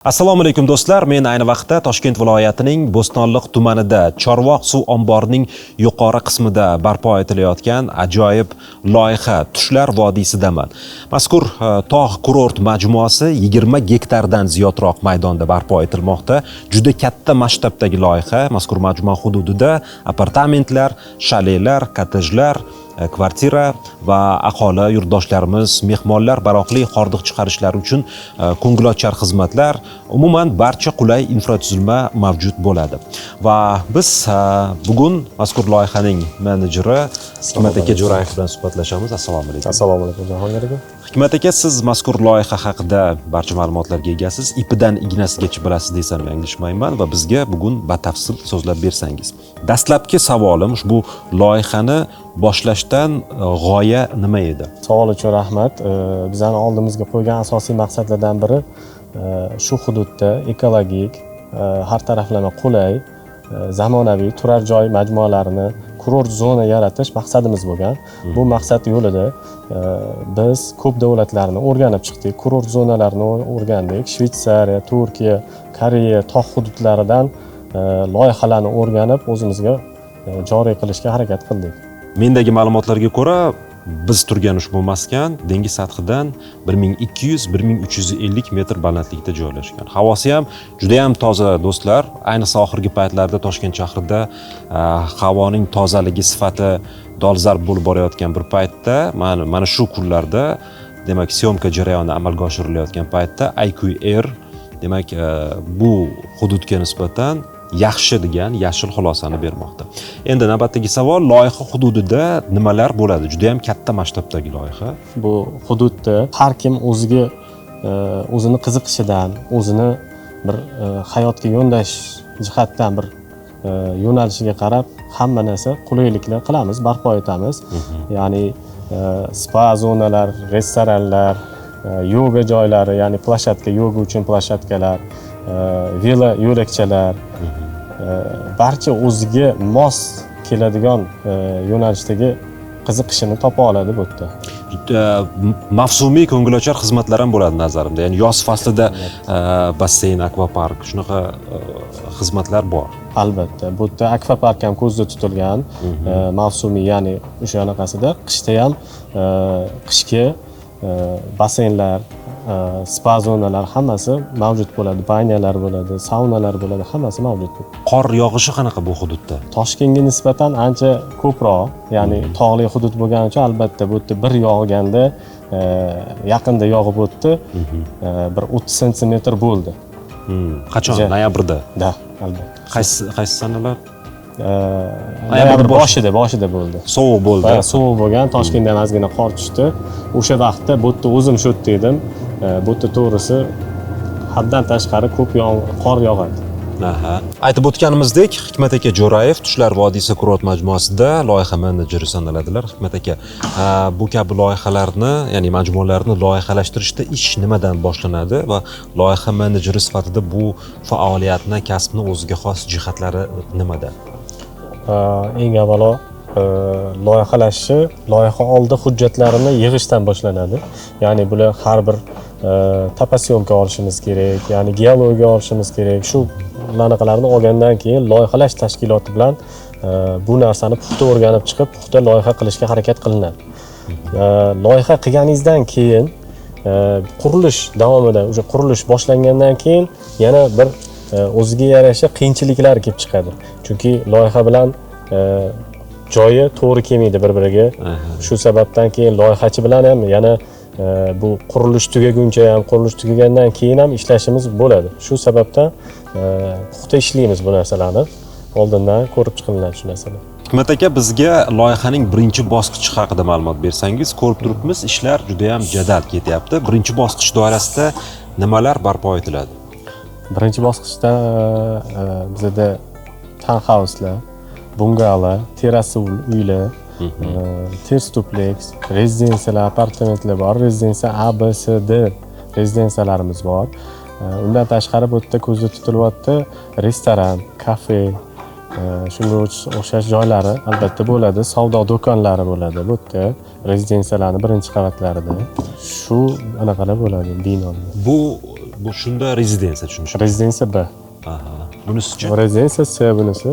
Assalomu alaykum do'stlar, men ayni vaqtda Toshkent viloyatining Bo'stonliq tumanida Chorvoq suv omborining yuqori qismida barpo etilayotgan ajoyib loyiha Tushlar vodiysidaman. Mazkur tog' kurort majmuasi 20 gektardan ziyodroq maydonda barpo etilmoqda. Juda katta masshtabdagi loyiha. Mazkur majmua hududida apartamentlar, shalelar, kottejlar, kvartira va aholi yurtdoshlarimiz mehmonlar baroqli hordiq chiqarishlari uchun ko'ngilochar xizmatlar, umuman barcha qulay infratuzilma mavjud bo'ladi. Va biz bugun mazkur loyihaning menejeri Hikmat aka Jo'rayev bilan suhbatlashamiz. Assalomu alaykum. Assalomu alaykum Jahongir aka. Hikmat aka, siz mazkur loyiha haqida barcha ma'lumotlarga egasiz. Ipidan ignasigacha bilasiz desam yanglishmayman va bizga bugun batafsil so'zlab bersangiz. Dastlabki savolim ushbu loyihani boshlashdan g'oya nima edi? Savol uchun rahmat. Bizning oldimizga qo'ygan asosiy maqsadlardan biri shu hududda ekologik, har taraflama qulay, zamonaviy turar joy majmualarini, kurort zona yaratish maqsadimiz bo'lgan. Bu maqsad yo'lida biz ko'p davlatlarni o'rganib chiqdik, kurort zonalarini o'rgandik. Shveysariya, Turkiya, Koreya tog' hududlaridan loyihalarni o'rganib o'zimizga joriy qilishga harakat qildik. Mendagi ma'lumotlarga ko'ra, biz turgan ushbu maskan dengiz sathidan 1200-1350 metr balandlikda joylashgan. Havosi ham juda ham toza do'stlar. Ayniqsa oxirgi paytlarda Toshkent shahrida havoning tozaligi sifati dolzarb bo'lib borayotgan bir paytda, mana shu kunlarda, demak, syomka jarayoni amalga oshirilayotgan paytda IQ Air, demak, bu hududga nisbatan yaxshi degan yashil xulosani bermoqda. Endi navbatdagi savol, loyiha hududida nimalar bo'ladi? Juda ham katta masshtabdagi loyiha. Bu hududda har kim o'ziga o'zini qiziqishidan, o'zini bir hayotga yo'ndash jihatdan bir yo'nalishiga qarab hamma narsa qulayliklar qilamiz, barpo etamiz. Ya'ni spa zonalar, restoranlar, yoga joylari, ya'ni plashatka, yoga uchun plashatkalar, velo yo'lakchalar, barcha o'ziga mos keladigan yo'nalishdagi qiziqishini topa oladi bu yerda. Mavsumiy ko'ngilochar xizmatlar ham bo'ladi nazarimda. Ya'ni yoz faslida basseyn, akvapark, shunaqa xizmatlar bor. Albatta, bu yerda akvapark ham ko'zda tutilgan, mavsumiy, ya'ni o'shanaqasida qishda ham qishki basseynlar, spa zonalar hammasi mavjud bo'ladi, banyalar bo'ladi, saunalar bo'ladi, hammasi mavjud. Qor yog'ishi qanaqa bu hududda? Toshkentga nisbatan ancha ko'proq, ya'ni tog'li hudud bo'lgani uchun albatta bu yerda bir yog'ganda yaqinda yog'ib o'tdi, bir 30 santimetr bo'ldi. Qachon? Noyabrda? Da, albatta. Qaysi sanalar? Noyabr boshida bo'ldi. Sovuq bo'ldi. Sovuq bo'lgan, Toshkentdan ozgina qor tushdi. O'sha vaqtda bu yerda o'zim shotda edim. Bu yerda to'g'risi haddan tashqari ko'p qor yog'adi. Aytib o'tganimizdek, Hikmat aka Jo'rayev Tushlar vodiysi kurort majmuasida loyiha menejeri sanaladilar. Hikmat aka, bu kabi loyihalarni, ya'ni majmualarni loyihalashtirishda ish nimadan boshlanadi va loyiha menejeri sifatida bu faoliyatni, kasbni o'ziga xos jihatlari nimada? Eng avvalo loyiha oldi hujjatlarini yig'ishdan boshlanadi. Ya'ni bular har bir tapasyomka olishimiz kerak, ya'ni geologiya olishimiz kerak. Shu aniqlarni olgandan keyin loyihalash tashkiloti bilan bu narsani puxta o'rganib chiqib, puxta loyiha qilishga harakat qilinadi. Loyiha qilganingizdan keyin qurilish davomida, o'sha qurilish boshlangandan keyin yana bir o'ziga yarasha qiyinchiliklar kelib chiqadi. Chunki loyiha bilan joyi to'g'ri kelmaydi bir-biriga. Shu sababdan keyin loyihachi bilan ham yana bu qurilish tugaguncha ham, qurilish tugagandan keyin ham ishlashimiz bo'ladi. Shu sababdan puxta ishlaymiz bu narsalarni. Oldindan ko'rib chiqiladi shu narsalar. Hikmat aka, bizga loyihaning birinchi bosqichi haqida ma'lumot bersangiz, ko'rib turibmiz, ishlar juda ham jadal ketyapti. Birinchi bosqich doirasida nimalar barpo etiladi? Birinchi bosqichda bizda townhouse'lar, bungalo, terrasli uylar, terstupleks, rezidensiyalar, apartamentlar bor. Rezidensiya A, B, C, D rezidensiyalarimiz bor. Undan tashqari bu yerda ko'zda tutilyapti restoran, kafe, shunga o'xshash joylari albatta bo'ladi. Savdo do'konlari bo'ladi bu yerda. Rezidensiyalarning birinchi qavatlarida. Shu anaqalar bo'ladi binoda. Bu Bu shunda rezidensiya tushunish. Rezidensiya B. Aha. Bunisi-chi? Rezidensiya C bunisi.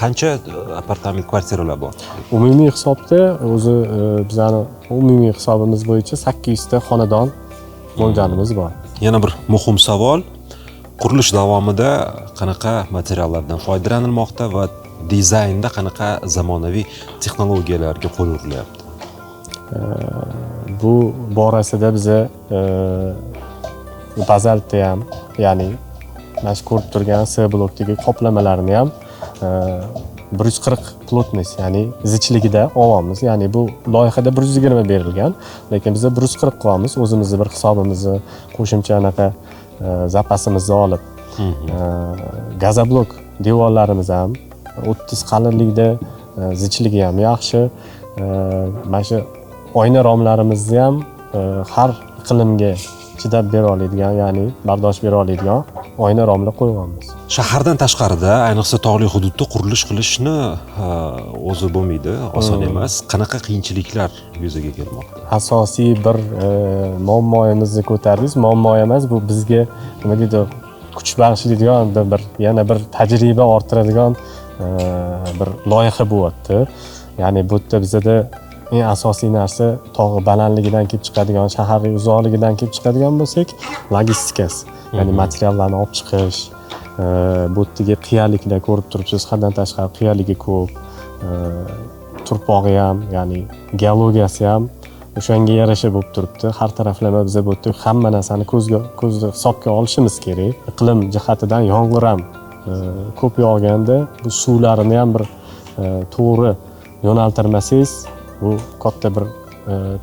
Qancha apartament kvartiralar bor? Umumiy hisobda o'zi bizani umumiy hisobimiz bo'yicha 800 ta xonadon mo'ljalimiz bor. Yana bir muhim savol. Qurilish davomida qanaqa materiallardan foydalanilmoqda va dizaynda qanaqa zamonaviy texnologiyalarga qo'l urilyapti? Bu borasida biza bazaltni ham, ya'ni mana shu ko'rib turgan C blokdagi qoplamalarni ham 140 plotность, ya'ni zichligida olyapmiz. Ya'ni bu loyihada 120 berilgan, lekin biz 140 qilyapmiz. O'zimizni bir hisobimizni, qo'shimcha anaqa zapasimizni olib. Gazoblok devorlarimiz ham 30 qalinlikda, zichligi ham yaxshi. Mana shu oyna romlarimizni ham har iqlimga chidab bera oladigan, ya'ni bardosh bera oladigan oyna romlar qo'yganmiz. Shahardan tashqarida, ayniqsa tog'li hududda qurilish qilishni o'zi bo'lmaydi, oson emas. Qanaqa qiyinchiliklar yuzaga kelmoqda? Asosiy bir muammoyimizni ko'tardingiz. Muammo emas, bu bizga nima deydi, kuch bag'ishlaydigan yana bir tajriba orttiradigan bir loyiha bo'lyapti. Ya'ni bu yerda bizada eng asosiy narsa tog' balandligidan kelib chiqadigan, shaharning uzoqligidan kelib chiqadigan bo'lsak, logistikasi. Ya'ni materiallarni olib chiqish, bu yerdagi qiyaliklar ko'rib turibsiz, haddan tashqari qiyaligi ko'p. Turpog'i ham, ya'ni geologiyasi ham o'shanga yarasha bo'lib turibdi. Har taraflama biz bu yerda hamma narsani ko'zda hisobga olishimiz kerak. Iqlim jihatidan yomg'ir ham ko'p yog'ganda bu suvlarini ham bir to'g'ri yo'naltirmasangiz, bu katta bir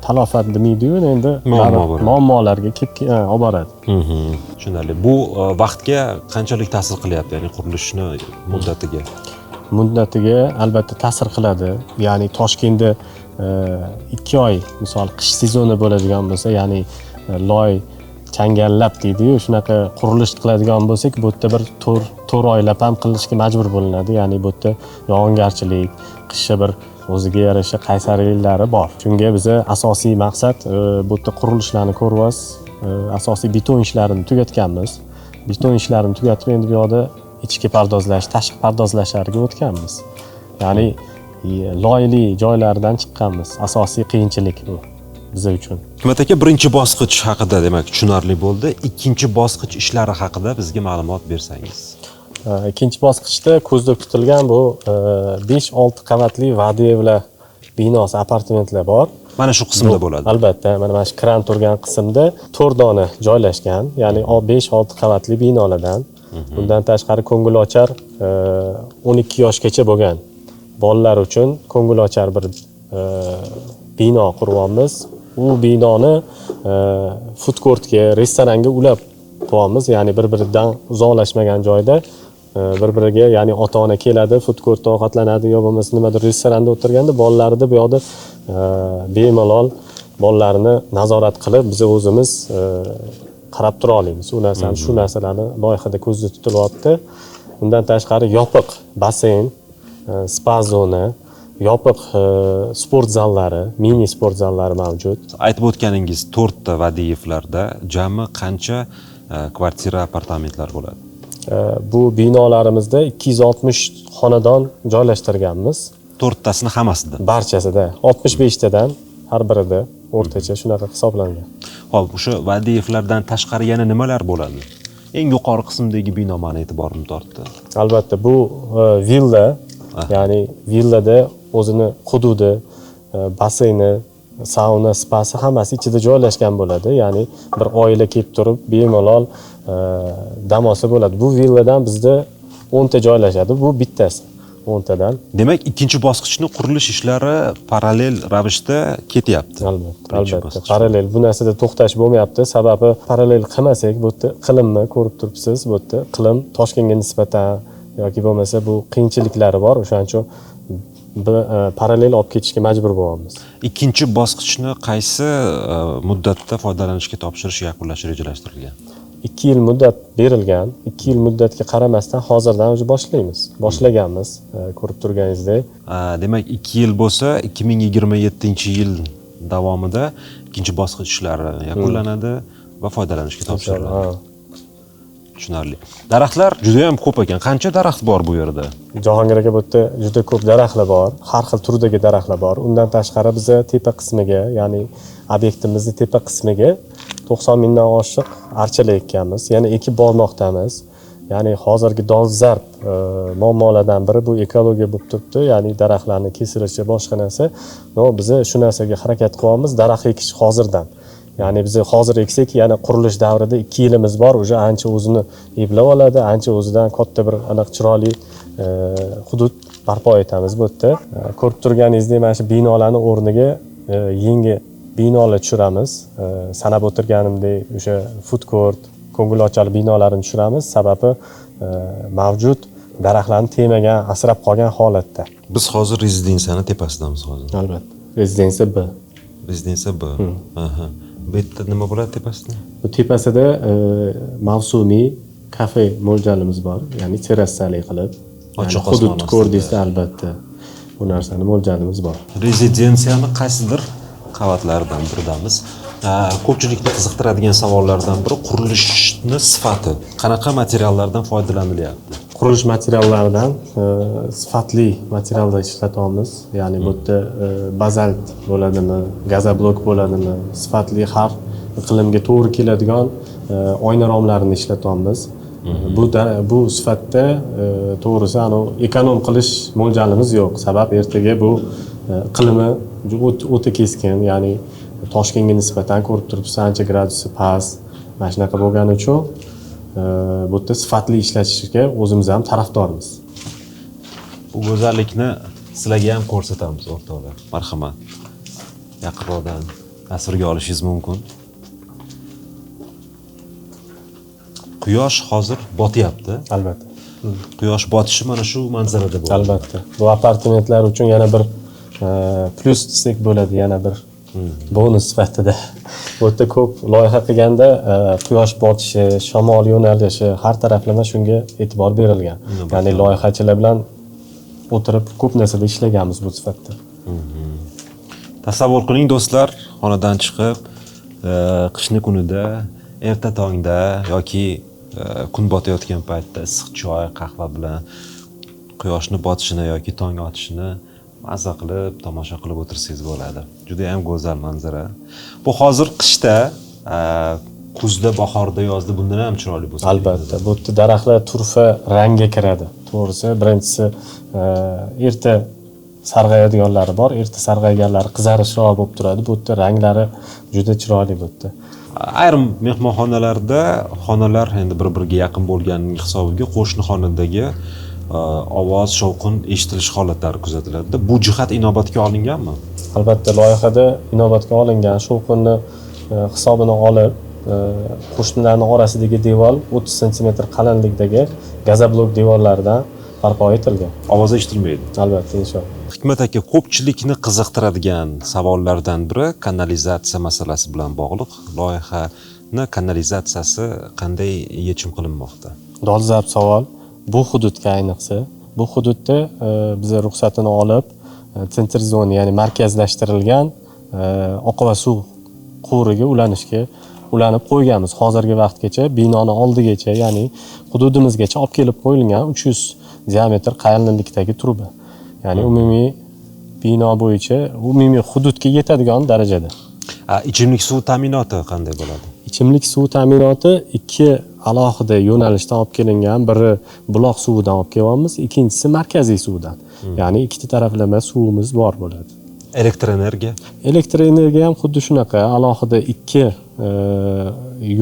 talofat demaydi-yu, endi muammolarga olib boradi. Tushunarli. Bu vaqtga qanchalik ta'sir qilyapti, ya'ni qurilishni muddatiga? Muddatiga albatta ta'sir qiladi. Ya'ni Toshkentda 2 oy, misol qish sezoni bo'ladigan bo'lsa, ya'ni loy changallab deydi-yu, shunaqa qurilish qiladigan bo'lsak, bu yerda bir 4 oylab ham qilishga majbur bo'linadi. Ya'ni bu yerda yog'ingarchilik, qishda bir o'ziga yarasha qaysarliklari bor. Shunga biza asosiy maqsad bu yerda qurilishlarni ko'ryapsiz, asosiy beton ishlarini tugatganmiz. Beton ishlarini tugatib endi bu yoqda ichki pardozlash, tashqi pardozlashlarga o'tganmiz. Ya'ni loyli joylardan chiqqanmiz. Asosiy qiyinchilik bu biz uchun. Hikmat aka, birinchi bosqich haqida demak tushunarli bo'ldi. Ikkinchi bosqich ishlari haqida bizga ma'lumot bersangiz. Ikkinchi bosqichda ko'zda tutilgan bu 5-6 qavatli Vadiyevlar binosi, apartamentlar bor. Mana shu qismda bo'ladi. Albatta, mana shu kran turgan qismda 4 dona joylashgan, ya'ni 5-6 qavatli binolardan. Bundan tashqari ko'ngilochar 12 yoshgacha bo'lgan bolalar uchun ko'ngilochar bir bino quryapmiz. U binoni food courtga, restoranga ulab qo'yamiz, ya'ni bir-biridan uzoqlashmagan joyda bir-biriga, ya'ni ota-ona keladi, food courtda ovqatlanadi yo bo'lmasa nimadir restoranda o'tirganda bolalarni bu yoqda bemalol bolalarni nazorat qilib biz o'zimiz qarab tura olamiz. U narsani, shu narsalarni loyihada ko'zda tutilyapti. Undan tashqari yopiq basseyn, spa zona, yopiq sport zallari, mini sport zallari mavjud. Aytib o'tganingiz 4 ta Vadiyevlarda jami qancha kvartira, apartamentlar bo'ladi? Bu binolarimizda 260 xonadon joylashtirganmiz. 4 tasini hammasida? Barchasida 65 tadan har birida o'rtacha shunaqa hisoblangan. Xo'p, o'sha Vadiyevlardan tashqari yana nimalar bo'ladi? Eng yuqori qismdagi bino meni e'tiborimni tortdi. Albatta, bu villa, ya'ni villada o'zini hududi, basseyni, sauna, spasi hammasi ichida joylashgan bo'ladi. Ya'ni bir oila kelib turib bemalol dam olsa bo'ladi. Bu villadan bizda 10 ta joylashadi, bu bittasi 10 tadan. Demak, ikkinchi bosqichning qurilish ishlari parallel ravishda ketyapti. Albatta, parallel. Bu narsada to'xtash bo'lmayapti. Sababi parallel qilmasak, bu yerda iqlimni ko'rib turibsiz, bu yerda iqlim Toshkentga nisbatan yoki bo'lmasa bu qiyinchiliklari bor. O'shaning uchun parallel olib ketishga majbur bo'lyapmiz. Ikkinchi bosqichni qaysi muddatda foydalanishga topshirish, yakunlash rejalashtirilgan? 2 yil muddat berilgan. 2 yil muddatga qaramasdan hozirdan o'zi boshlaganmiz, ko'rib turganingizdek. Demak, 2 yil bo'lsa, 2027-yil davomida ikkinchi bosqich ishlari yakunlanadi va foydalanishga topshiriladi. Ha. Tushunarli. Daraxtlar juda ham ko'p ekan. Qancha daraxt bor bu yerda? Jahongir aka, bu yerda juda ko'p daraxtlar bor, har xil turdagi daraxtlar bor. Undan tashqari biz tepa qismiga, ya'ni obyektimizni tepa qismiga 90 mingdan oshiq archalar ekkanmiz. Yana ekib bormoqdamiz. Ya'ni hozirgi dolzarb muammolardan biri bu ekologiya bo'lib turibdi, ya'ni daraxtlarning kesilishi, boshqa narsa. Biz shu narsaga harakat qilyapmiz, daraxt ekish hozirdan. Ya'ni biz hozir eksak, yana qurilish davrida 2 yilimiz bor, o'sha ancha o'zini eplab oladi, ancha o'zidan katta bir aniq chiroyli hudud barpo etamiz bu yerda. Ko'rib turganingizdek, mana shu binolarning o'rniga yangi binolar tushiramiz. Sanab o'tirganimdek, o'sha food court, ko'ngilochar binolarni tushiramiz, sababi mavjud daraxtlarni temagan, asrab qolgan holatda. Biz hozir rezidensiyani tepasidamiz hozir. Albatta. Rezidensiya B. Rezidensiya B. Aha. Bu yerda nima bo'ladi tepasida? Bu tepasida mavsumiy kafe mo'ljalimiz bor, ya'ni terrasali qilib. Ochiq hudud ko'rdingizda, albatta. Bu narsani mo'ljalimiz bor. Rezidensiyani qaysidir qavatlaridan biridamiz. Ko'pchilikni qiziqtiradigan savollardan biri qurilishni sifati. Qanaqa materiallardan foydalanilyapti? Qurilish materiallaridan sifatli materiallar ishlatamiz. Ya'ni bu yerda bazalt bo'ladimi, gazoblok bo'ladimi, sifatli har iqlimga to'g'ri keladigan oyna romlarini ishlatamiz. Bu sifatda to'g'risi ekonom qilish mo'ljalimiz yo'q. Sabab ertaga bu iqlimi o'ta keskin, ya'ni Toshkentga nisbatan ko'rib turibsiz, ancha gradusi past. Mana shunaqa bo'lgani uchun bu yerda sifatli ishlatishga o'zimiz ham tarafdormiz. Bu go'zallikni sizlarga ham ko'rsatamiz, o'rtoqlar. Marhamat. Yaqinroqdan tasvirga olishingiz mumkin. Quyosh hozir botyapti. Albatta. Quyosh botishi mana shu manzarada bo'ladi. Albatta. Bu apartamentlar uchun yana bir plyus desak bo'ladi, yana bir bonus sifatida. Bu yerda ko'p loyiha qilganda quyosh botishi, shamol yo'nalishi, har taraflama shunga e'tibor berilgan. Ya'ni loyihachilar bilan o'tirib ko'p narsada ishlaganmiz bu sifatda. Tasavvur qiling do'stlar, xonadan chiqib, qishni kunida, erta tongda yoki kun botayotgan paytda issiq choy, qahva bilan quyoshni botishini yoki tong otishini mazza qilib, tomosha qilib o'tirsangiz bo'ladi. Juda ham go'zal manzara. Bu hozir qishda, kuzda, bahorda, yozda bundan ham chiroyli bo'lsa. Albatta, bu yerda daraxtlar turfa rangga kiradi. To'g'risi, birinchisi erta sarg'ayadiganlari bor, erta sarg'ayganlari qizarishroq bo'lib turadi. Bu yerda ranglari juda chiroyli bu yerda. Ayrim mehmonxonalarda xonalar endi bir-biriga yaqin bo'lganining hisobiga qo'shni xonadagi ovoz, shovqin eshitilish holatlari kuzatiladi. Bu jihat inobatga olinganmi? Albatta, loyihada inobatga olingan, shovqinni hisobini olib, qo'shnilarning orasidagi devor 30 sm qalinlikdagi gazoblok devorlardan barpo etilgan. Ovoz eshitilmaydi. Albatta, inshaalloh. Hikmat aka, ko'pchilikni qiziqtiradigan savollardan biri kanalizatsiya masalasi bilan bog'liq. Loyihani kanalizatsiyasi qanday yechim qilinmoqda? Dolzarb savol. Bu hududga ayniqsa, bu hududda biz ruxsatini olib, sentr zona, ya'ni markazlashtirilgan oqova suv quvuriga ulanib qo'yganmiz. Hozirgi vaqtgacha binoni oldigacha, ya'ni hududimizgacha olib kelib qo'yilgan 300 diametr qalinlikdagi truba. Ya'ni umumiy bino bo'yicha, umumiy hududga yetadigan darajada. Ichimlik suv ta'minoti qanday bo'ladi? Ichimlik suv ta'minoti 2 alohida yo'nalishdan olib kelingan. Biri buloq suvidan olib kelyapmiz, ikkinchisi markaziy suvdan. Ya'ni ikkita taraflama suvimiz bor bo'ladi. Elektr energiya? Elektr energiya ham xuddi shunaqa, alohida 2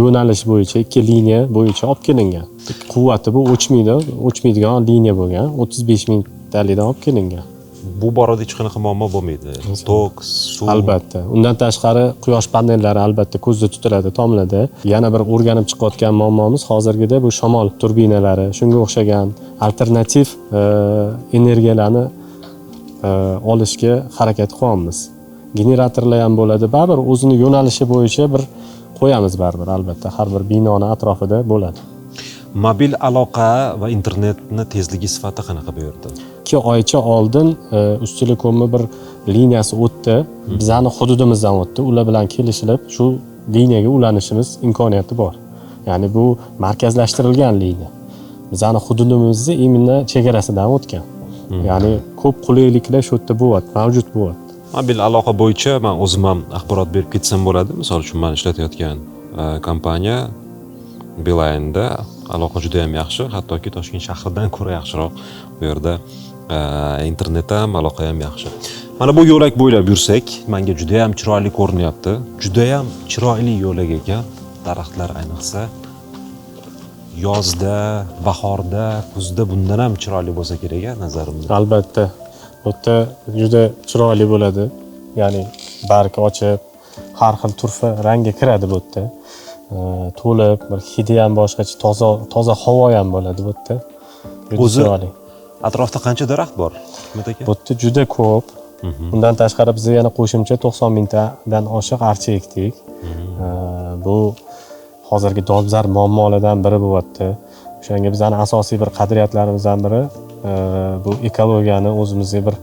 yo'nalish bo'yicha, 2 liniya bo'yicha olib kelingan. Quvvati bu o'chmaydigan liniya bo'lgan, 35 ming talikdan olib kelingan. Bu borada hech qanaqa muammo bo'lmaydi. Tok, suv. Albatta. Undan tashqari quyosh panellari albatta ko'zda tutiladi tomlarda. Yana bir o'rganib chiqayotgan muammomiz hozirgida bu shamol turbinalari, shunga o'xshagan alternativ energiyalarni olishga harakat qilyapmiz. Generatorlar ham bo'ladi, baribir o'zini yo'nalishi bo'yicha bir qo'yamiz baribir, albatta har bir binoni atrofida bo'ladi. Mobil aloqa va internetni tezligi sifati qanaqa bu yerda? 2 oycha oldin Ustelecomning bir liniyasi o'tdi, bizning hududimizdan o'tdi. Ular bilan kelishilib, shu liniyaga ulanishimiz imkoniyati bor. Ya'ni bu markazlashtirilgan liniya. Bizning hududimizda imенно chegarasidan o'tgan. Ya'ni ko'p qulayliklar shu yerda bo'lyapti, mavjud bo'lyapti. Mobil aloqa bo'yicha men o'zim ham axborot berib ketsam bo'ladi. Misol uchun men ishlatayotgan kompaniya Beeline'da aloqa juda ham yaxshi, hattoki Toshkent shahridan ko'ra yaxshiroq. Bu yerda internet ham, aloqa ham yaxshi. Mana bu yo'lak bo'ylab yursak, menga juda ham chiroyli ko'rinyapti. Juda ham chiroyli yo'lak ekan. Daraxtlar ayniqsa yozda, bahorda, kuzda bundan ham chiroyli bo'lsa kerak, nazarimda. Albatta, bu yerda juda chiroyli bo'ladi. Ya'ni barg ochib, har xil turfa rangga kiradi bu yerda. To'lib, bir hidi ham boshqacha, toza havo ham bo'ladi bu yerda. O'zi atrofda qancha daraxt bor? Hikmat aka? Bu yerda juda ko'p. Undan tashqari biz yana qo'shimcha 90 mingtadan oshiq archa ekdik. Bu hozirgi dolzarb muammolardan biri bo'lyapti. O'shanga bizning asosiy bir qadriyatlarimizdan biri bu ekologiyani o'zimizga bir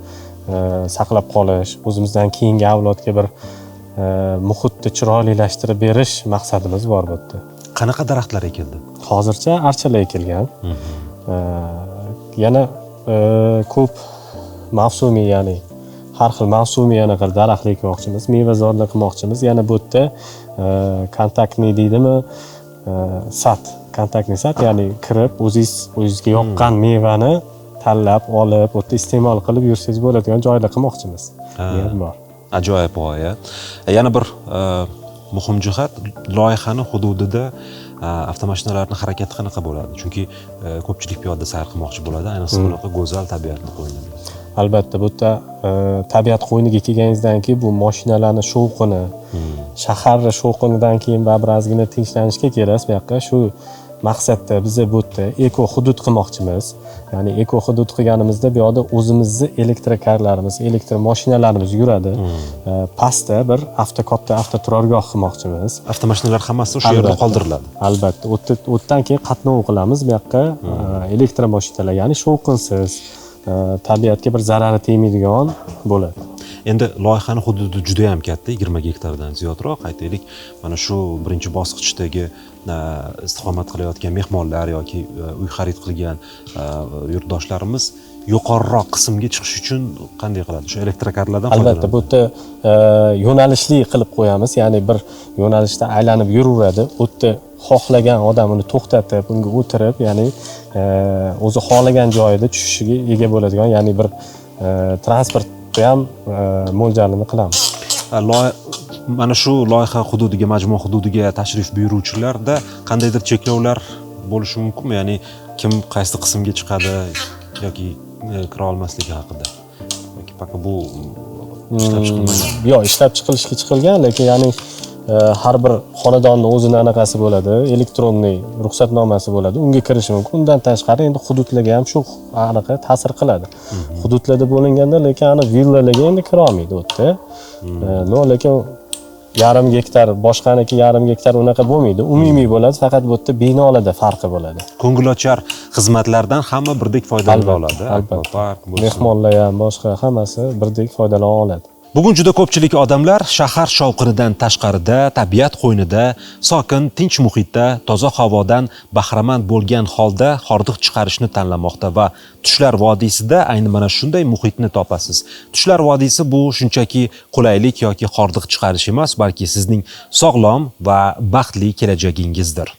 saqlab qolish, o'zimizdan keyingi avlodga bir muhitni chiroylilashtirib berish maqsadimiz bor bu yerda. Qanaqa daraxtlar ekildi? Hozircha archalar ekilgan. Yana ko'p mavsumiy, ya'ni har xil mavsumiy yana qilib daraxtlar ekmoqchimiz, mevazorlar qilmoqchimiz. Yana bu yerda kontaktni deydimi, kontaktni sat, ya'ni kirib o'zingizga yoqqan mevani tanlab olib, o'tda iste'mol qilib yursangiz bo'ladigan joylar qilmoqchimiz. Niyat bor. Ajoyib g'oya. Yana bir muhim jihat, loyihani hududida avtomashinalarning harakati qanaqa bo'ladi? Chunki ko'pchilik piyoda sayr qilmoqchi bo'ladi, ayniqsa bunaqa go'zal tabiatni qo'ynida. Albatta, bu yerda tabiat qo'yniga kelganingizdan keyin bu mashinalarning shovqini, shaharning shovqinidan keyin baribir ozgina tinchlanishga kelasiz. Bu yoqqa shu maqsadda biz bu yerda eko hudud qilmoqchimiz. Ya'ni eko hudud qilganimizda bu yoqda o'zimizni elektrokarlarimiz, elektr mashinalarimiz yuradi. Pastda bir katta avtoturargoh qilmoqchimiz. Avtomashinalar hammasi o'sha yerda qoldiriladi. Albatta, o'tdan keyin qatnov qilamiz bu yoqqa elektromashinalar, ya'ni shovqinsiz, tabiatga bir zarari tegmaydigan bo'ladi. Endi loyihani hududi juda ham katta, 20 gektardan ziyodroq. Aytaylik, mana shu birinchi bosqichdagi istiqomat qilayotgan mehmonlar yoki uy xarid qilgan yurtdoshlarimiz yuqoriroq qismga chiqish uchun qanday qiladi? Shu elektrokarlardan foydalanadi. Albatta, bu yerda yo'nalishli qilib qo'yamiz, ya'ni bir yo'nalishda aylanib yuraveradi. U yerda xohlagan odam uni to'xtatib, unga o'tirib, ya'ni o'zi xohlagan joyida tushishiga ega bo'ladigan, ya'ni bir transportni ham mo'ljalini qilamiz. Mana shu loyiha hududiga, majmua hududiga tashrif buyuruvchilarda qandaydir cheklovlar bo'lishi mumkinmi? Ya'ni kim qaysi qismga chiqadi yoki kira olmasligi haqida. Yoki faqat bu ishlab chiqilmagan. Yo'q, ishlab chiqilishga chiqilgan, lekin ya'ni har bir xonadonning o'zining anaqasi bo'ladi, elektronniy ruxsatnomasi bo'ladi, unga kirish mumkin. Undan tashqari endi hududlarga ham shu anaqa ta'sir qiladi. Hududlarda bo'linganda, lekin ana villalarga endi kira olmaydi u yerda. Lekin yarim gektar, boshqaniki yarim gektar unaqa bo'lmaydi. Umumiy bo'ladi, faqat bu yerda binolarda farqi bo'ladi. Ko'ngilochar xizmatlardan hamma birdek foydalana oladi. Albatta. Mehmonlar ham boshqa hammasi birdek foydalana oladi. Bugun juda ko'pchilik odamlar shahar shovqinidan tashqarida, tabiat qo'ynida, sokin, tinch muhitda, toza havodan bahramand bo'lgan holda hordiq chiqarishni tanlamoqda va Tushlar vodiysida ayni mana shunday muhitni topasiz. Tushlar vodiysi bu shunchaki qulaylik yoki hordiq chiqarish emas, balki sizning sog'lom va baxtli kelajagingizdir.